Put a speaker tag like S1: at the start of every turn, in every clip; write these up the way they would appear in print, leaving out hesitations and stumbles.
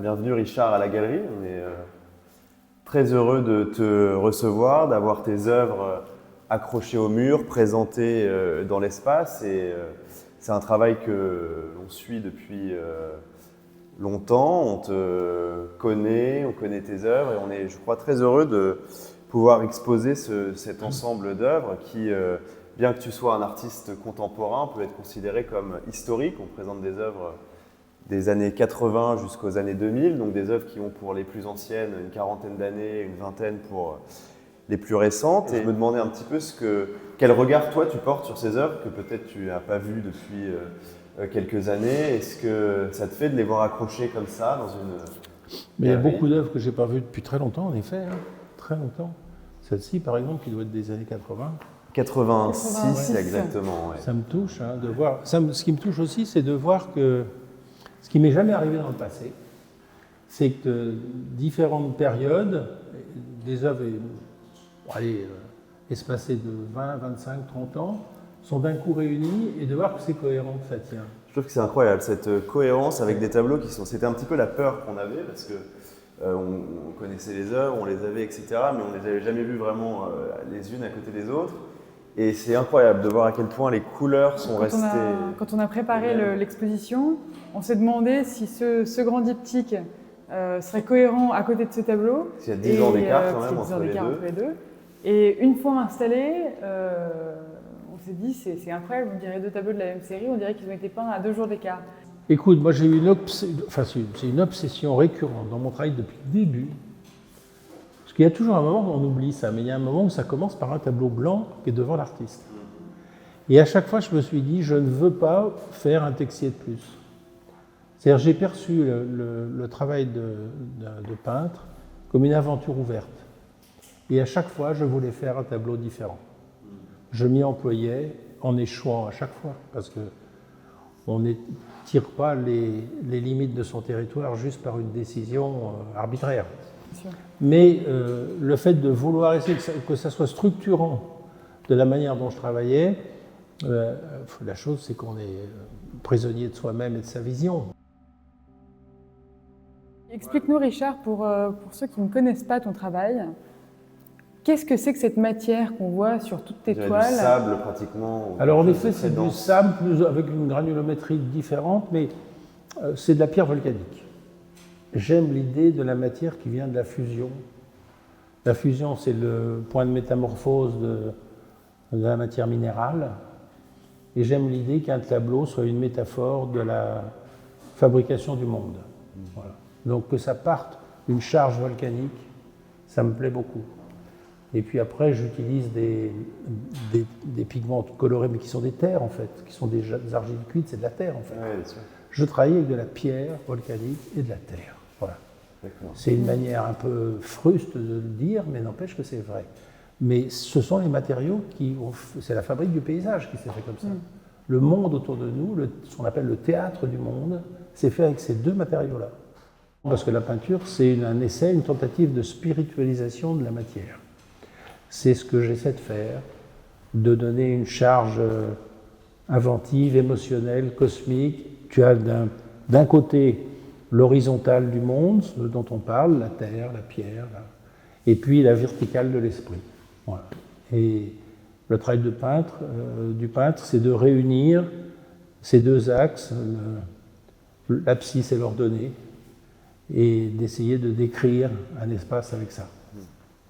S1: Bienvenue Richard à la galerie. On est très heureux de te recevoir, d'avoir tes œuvres accrochées au mur, présentées dans l'espace. Et c'est un travail que l'on suit depuis longtemps. On te connaît, on connaît tes œuvres et on est, je crois, très heureux de pouvoir exposer cet ensemble d'œuvres qui, bien que tu sois un artiste contemporain, peut être considéré comme historique. On présente des œuvres des années 80 jusqu'aux années 2000, donc des œuvres qui ont pour les plus anciennes une quarantaine d'années, une vingtaine pour les plus récentes. Et je me demandais un petit peu quel regard toi tu portes sur ces œuvres que peut-être tu n'as pas vues depuis quelques années. Est-ce que ça te fait de les voir accrochées comme ça dans une
S2: Mais il y a
S1: galerie?
S2: beaucoup d'œuvres que je n'ai pas vues depuis très longtemps, en effet, hein, très longtemps. Celle-ci, par exemple, qui doit être des années 80.
S1: 86 exactement. Ouais.
S2: Ça me touche hein, de voir. Ce qui me touche aussi, c'est de voir que ce qui m'est jamais arrivé dans le passé, c'est que différentes périodes, des œuvres espacées de 20, 25, 30 ans, sont d'un coup réunies et de voir que c'est cohérent, que ça tient.
S1: Je trouve que c'est incroyable cette cohérence avec des tableaux qui sont. C'était un petit peu la peur qu'on avait parce que on connaissait les œuvres, on les avait, etc. Mais on les avait jamais vues vraiment les unes à côté des autres. Et c'est incroyable de voir à quel point les couleurs sont restées.
S3: Quand on a préparé l'exposition, on s'est demandé si ce grand diptyque serait cohérent à côté de ce tableau.
S1: Il y a 10 ans d'écart quand même entre les deux.
S3: Et une fois installés, on s'est dit c'est incroyable, on dirait deux tableaux de la même série, on dirait qu'ils ont été peints à 2 jours d'écart.
S2: Écoute, moi j'ai eu c'est une obsession récurrente dans mon travail depuis le début. Parce qu'il y a toujours un moment où on oublie ça, mais il y a un moment où ça commence par un tableau blanc qui est devant l'artiste. Et à chaque fois, je me suis dit, je ne veux pas faire un texier de plus. C'est-à-dire, j'ai perçu le travail de peintre comme une aventure ouverte. Et à chaque fois, je voulais faire un tableau différent. Je m'y employais en échouant à chaque fois, parce qu'on ne tire pas les limites de son territoire juste par une décision arbitraire. Mais le fait de vouloir essayer que ça soit structurant de la manière dont je travaillais, la chose c'est qu'on est prisonnier de soi-même et de sa vision.
S3: Explique-nous Richard, pour ceux qui ne connaissent pas ton travail, qu'est-ce que c'est que cette matière qu'on voit sur toutes tes toiles?
S1: Du sable pratiquement.
S2: Alors en effet c'est du sable avec une granulométrie différente, mais c'est de la pierre volcanique. J'aime l'idée de la matière qui vient de la fusion. La fusion, c'est le point de métamorphose de la matière minérale. Et j'aime l'idée qu'un tableau soit une métaphore de la fabrication du monde. Voilà. Donc que ça parte d'une charge volcanique, ça me plaît beaucoup. Et puis après, j'utilise des pigments colorés, mais qui sont des terres en fait, qui sont des argiles cuites, c'est de la terre en fait.
S1: Ouais, bien sûr.
S2: Je travaille avec de la pierre volcanique et de la terre. Voilà. C'est une manière un peu fruste de le dire, mais n'empêche que c'est vrai. Mais ce sont les matériaux c'est la fabrique du paysage qui s'est fait comme ça. Le monde autour de nous, ce qu'on appelle le théâtre du monde, c'est fait avec ces deux matériaux-là. Parce que la peinture, c'est un essai, une tentative de spiritualisation de la matière. C'est ce que j'essaie de faire, de donner une charge inventive, émotionnelle, cosmique. Tu as d'un côté l'horizontale du monde, ce dont on parle, la terre, la pierre, et puis la verticale de l'esprit. Voilà. Et le travail du peintre, c'est de réunir ces deux axes, l'abscisse et l'ordonnée, et d'essayer de décrire un espace avec ça.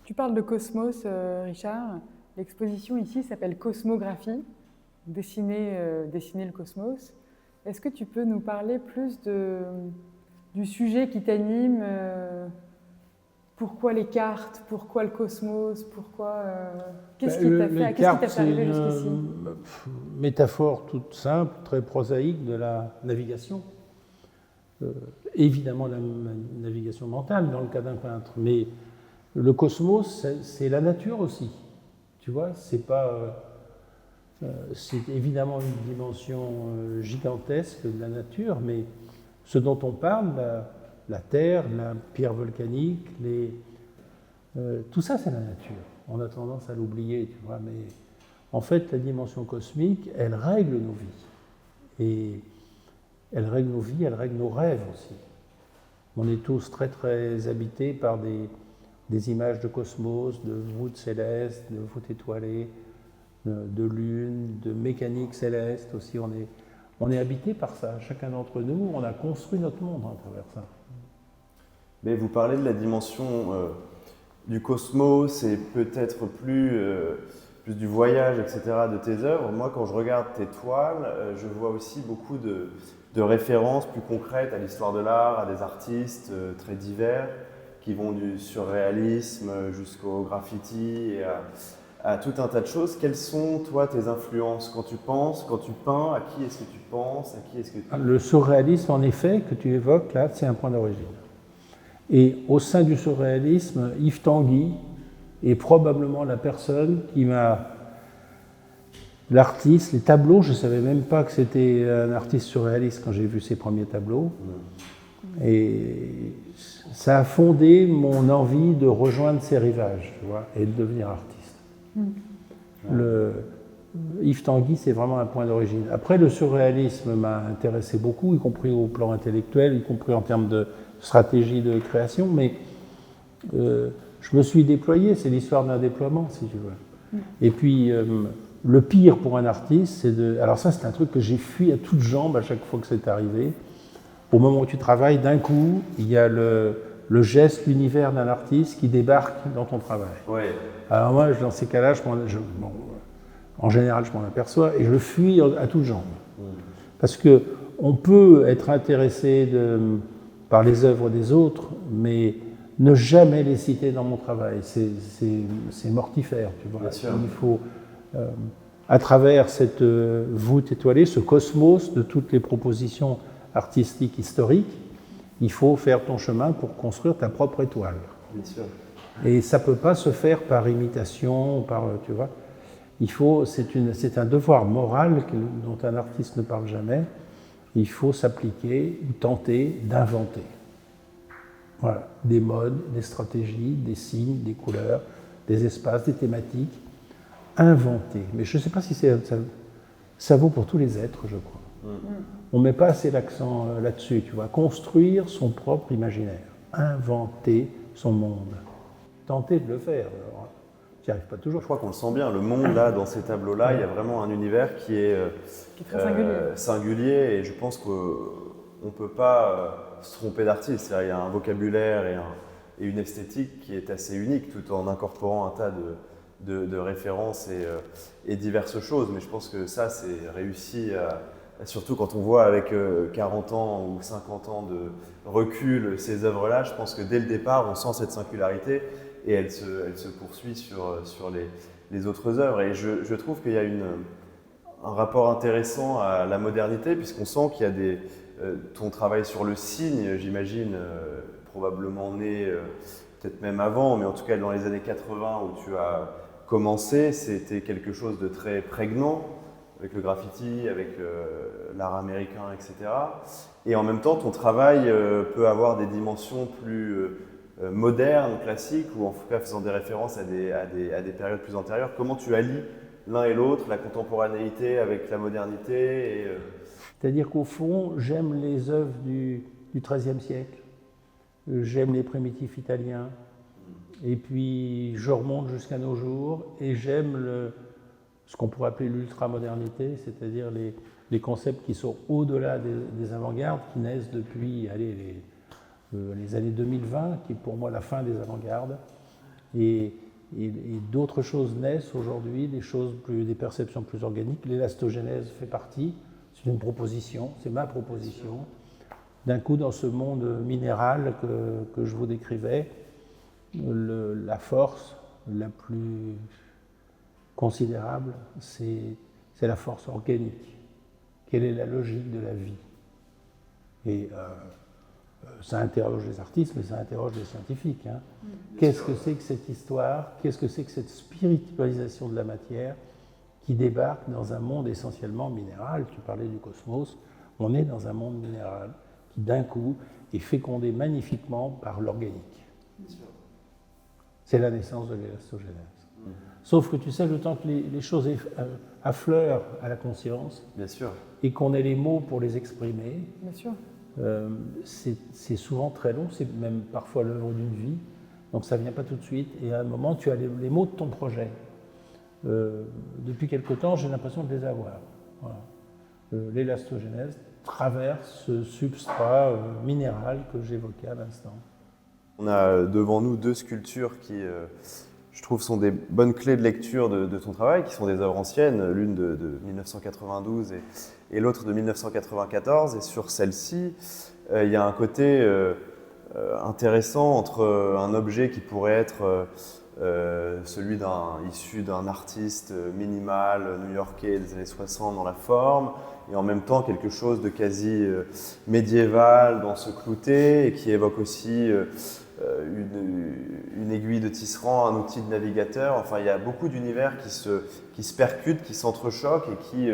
S3: Tu parles de cosmos, Richard. L'exposition ici s'appelle Cosmographie, dessiner le cosmos. Est-ce que tu peux nous parler plus du sujet qui t'anime? Pourquoi les cartes? Pourquoi le cosmos? Pourquoi qu'est-ce qui t'a fait arriver jusqu'ici?
S2: Métaphore toute simple, très prosaïque de la navigation. Évidemment la navigation mentale dans le cas d'un peintre, mais le cosmos, c'est la nature aussi. Tu vois, c'est évidemment une dimension gigantesque de la nature, mais ce dont on parle, la terre, la pierre volcanique, tout ça c'est la nature. On a tendance à l'oublier, tu vois, mais en fait la dimension cosmique, elle règle nos vies. Et elle règle nos vies, elle règle nos rêves aussi. On est tous très très habités par des images de cosmos, de voûtes célestes, de voûtes étoilées, de lune, de mécanique céleste aussi. On est habité par ça. Chacun d'entre nous, on a construit notre monde à travers ça.
S1: Mais vous parlez de la dimension du cosmos et peut-être plus du voyage, etc. de tes œuvres. Moi, quand je regarde tes toiles, je vois aussi beaucoup de références plus concrètes à l'histoire de l'art, à des artistes très divers qui vont du surréalisme jusqu'au graffiti et à tout un tas de choses. Quelles sont, toi, tes influences quand tu penses, quand tu peins? À qui est-ce que tu penses? À qui est-ce que tu...
S2: Le surréalisme, en effet, que tu évoques là, c'est un point d'origine. Et au sein du surréalisme, Yves Tanguy est probablement la personne qui m'a... L'artiste, les tableaux, je ne savais même pas que c'était un artiste surréaliste quand j'ai vu ses premiers tableaux. Et ça a fondé mon envie de rejoindre ces rivages, tu vois, et de devenir artiste. Yves Tanguy, c'est vraiment un point d'origine. Après, le surréalisme m'a intéressé beaucoup, y compris au plan intellectuel, y compris en termes de stratégie de création, mais je me suis déployé, c'est l'histoire d'un déploiement, si tu veux. Et puis, le pire pour un artiste, c'est de... Alors ça, c'est un truc que j'ai fui à toutes jambes à chaque fois que c'est arrivé. Au moment où tu travailles, d'un coup, il y a le geste, l'univers d'un artiste qui débarque dans ton travail.
S1: Ouais.
S2: Alors moi, dans ces cas-là, en général, je m'en aperçois et je fuis à toutes jambes. Parce qu'on peut être intéressé par les œuvres des autres, mais ne jamais les citer dans mon travail, c'est mortifère, tu vois.
S1: Bien sûr.
S2: Il faut, à travers cette voûte étoilée, ce cosmos de toutes les propositions artistiques historiques, il faut faire ton chemin pour construire ta propre étoile.
S1: Bien sûr.
S2: Et ça ne peut pas se faire par imitation, tu vois. C'est un devoir moral dont un artiste ne parle jamais. Il faut s'appliquer ou tenter d'inventer. Voilà, des modes, des stratégies, des signes, des couleurs, des espaces, des thématiques. Inventer. Mais je ne sais pas si ça vaut pour tous les êtres, je crois. On ne met pas assez l'accent là-dessus, tu vois. Construire son propre imaginaire. Inventer son monde. Tenter de le faire. Tu n'y arrives pas toujours.
S1: Je crois qu'on le sent bien. Le monde, là, dans ces tableaux-là, il y a vraiment un univers qui est
S3: très
S1: singulier. Et je pense qu'on ne peut pas se tromper d'artiste. Il y a un vocabulaire et une esthétique qui est assez unique, tout en incorporant un tas de références et diverses choses. Mais je pense que ça, c'est réussi, surtout quand on voit avec 40 ans ou 50 ans de recul ces œuvres-là. Je pense que dès le départ, on sent cette singularité. Et elle se poursuit sur les autres œuvres. Et je trouve qu'il y a un rapport intéressant à la modernité, puisqu'on sent qu'il y a ton travail sur le cygne, j'imagine, probablement né peut-être même avant, mais en tout cas dans les années 80 où tu as commencé, c'était quelque chose de très prégnant, avec le graffiti, avec l'art américain, etc. Et en même temps, ton travail peut avoir des dimensions plus... moderne, classique, ou en tout cas faisant des références à des périodes plus antérieures. Comment tu allies l'un et l'autre, la contemporanéité avec la modernité
S2: C'est-à-dire qu'au fond, j'aime les œuvres du XIIIe siècle, j'aime les primitifs italiens, et puis je remonte jusqu'à nos jours, et j'aime ce qu'on pourrait appeler l'ultramodernité, c'est-à-dire les concepts qui sont au-delà des avant-gardes, qui naissent depuis les années 2020, qui est pour moi la fin des avant-gardes, et d'autres choses naissent aujourd'hui, des perceptions plus organiques. L'élastogénèse fait partie, c'est une proposition, c'est ma proposition. D'un coup, dans ce monde minéral que je vous décrivais, la force la plus considérable, c'est la force organique. Quelle est la logique de la vie? Et ça interroge les artistes, mais ça interroge les scientifiques. Hein. Qu'est-ce que c'est que cette histoire? Qu'est-ce que c'est que cette spiritualisation de la matière qui débarque dans un monde essentiellement minéral? Tu parlais du cosmos. On est dans un monde minéral qui, d'un coup, est fécondé magnifiquement par l'organique. C'est la naissance de l'élastogénèse. Sauf que tu sais, le temps que les choses affleurent à la conscience,
S1: Bien sûr.
S2: et qu'on ait les mots pour les exprimer,
S3: Bien sûr.
S2: c'est souvent très long, c'est même parfois l'œuvre d'une vie, donc ça ne vient pas tout de suite. Et à un moment, tu as les mots de ton projet. Depuis quelque temps, j'ai l'impression de les avoir. Voilà. L'élastogénèse traverse ce substrat minéral que j'évoquais à l'instant.
S1: On a devant nous 2 sculptures qui, je trouve, sont des bonnes clés de lecture de ton travail, qui sont des œuvres anciennes, l'une de 1992 et l'autre de 1994. Et sur celle-ci, il y a un côté intéressant entre un objet qui pourrait être celui issu d'un artiste minimal new-yorkais des années 60 dans la forme, et en même temps quelque chose de quasi médiéval dans ce clouté, et qui évoque aussi une aiguille de tisserand, un outil de navigateur. Enfin, il y a beaucoup d'univers qui se percutent, qui s'entrechoquent et qui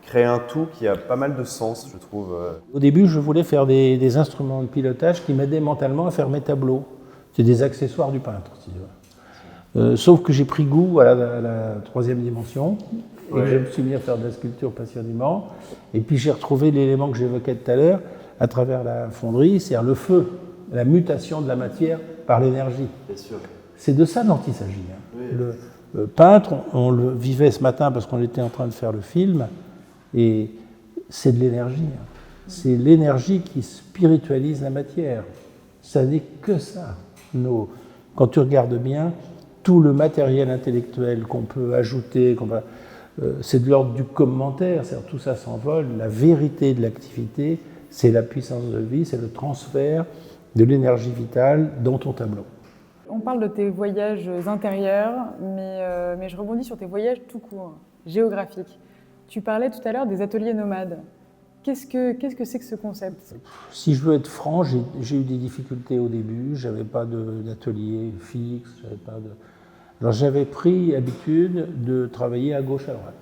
S1: créent un tout qui a pas mal de sens, je trouve.
S2: Au début, je voulais faire des instruments de pilotage qui m'aidaient mentalement à faire mes tableaux. C'est des accessoires du peintre, si tu veux. Sauf que j'ai pris goût à la 3e dimension, et que je me suis mis à faire de la sculpture passionnément. Et puis j'ai retrouvé l'élément que j'évoquais tout à l'heure à travers la fonderie, c'est-à-dire le feu, la mutation de la matière par l'énergie. C'est de ça dont il s'agit. Hein. Oui. Le peintre, on le vivait ce matin parce qu'on était en train de faire le film, et c'est de l'énergie. Hein. C'est l'énergie qui spiritualise la matière. Ça n'est que ça. Quand tu regardes bien, tout le matériel intellectuel qu'on peut ajouter, c'est de l'ordre du commentaire, c'est-à-dire tout ça s'envole. La vérité de l'activité, c'est la puissance de vie, c'est le transfert de l'énergie vitale dans ton tableau.
S3: On parle de tes voyages intérieurs, mais je rebondis sur tes voyages tout court, géographiques. Tu parlais tout à l'heure des ateliers nomades. Qu'est-ce que c'est que ce concept?
S2: Si je veux être franc, j'ai eu des difficultés au début. J'avais pas d'atelier fixe. Alors j'avais pris habitude de travailler à gauche, à droite.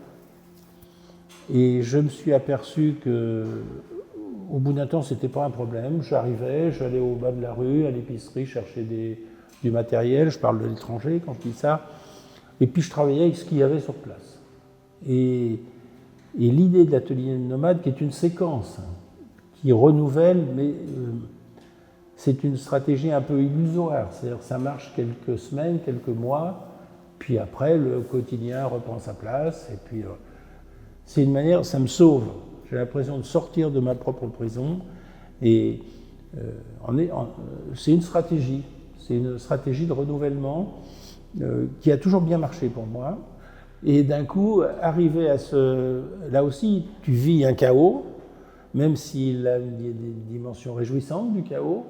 S2: Et je me suis aperçu que, au bout d'un temps, c'était pas un problème. J'allais au bas de la rue, à l'épicerie, chercher du matériel. Je parle de l'étranger quand je dis ça. Et puis je travaillais avec ce qu'il y avait sur place. Et l'idée de l'atelier nomade, qui est une séquence qui renouvelle, mais c'est une stratégie un peu illusoire. C'est-à-dire que ça marche quelques semaines, quelques mois, puis après, le quotidien reprend sa place. Et puis, c'est une manière, ça me sauve. J'ai l'impression de sortir de ma propre prison. Et c'est une stratégie. C'est une stratégie de renouvellement qui a toujours bien marché pour moi. Et d'un coup, arriver à là aussi, tu vis un chaos, même s'il a des dimensions réjouissantes du chaos.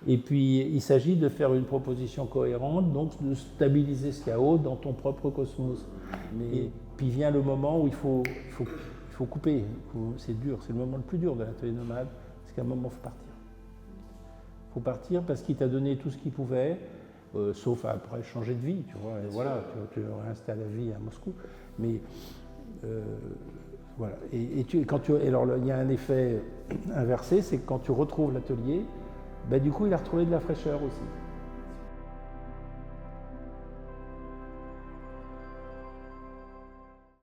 S2: Et puis, il s'agit de faire une proposition cohérente, donc de stabiliser ce chaos dans ton propre cosmos. Et puis vient le moment où il faut couper. C'est dur, c'est le moment le plus dur de l'atelier nomade, parce qu'à un moment, il faut partir. Il faut partir parce qu'il t'a donné tout ce qu'il pouvait. Sauf après changer de vie, tu vois, et voilà, tu réinstalles la vie à Moscou. Mais voilà. Alors il y a un effet inversé, c'est que quand tu retrouves l'atelier, du coup il a retrouvé de la fraîcheur aussi.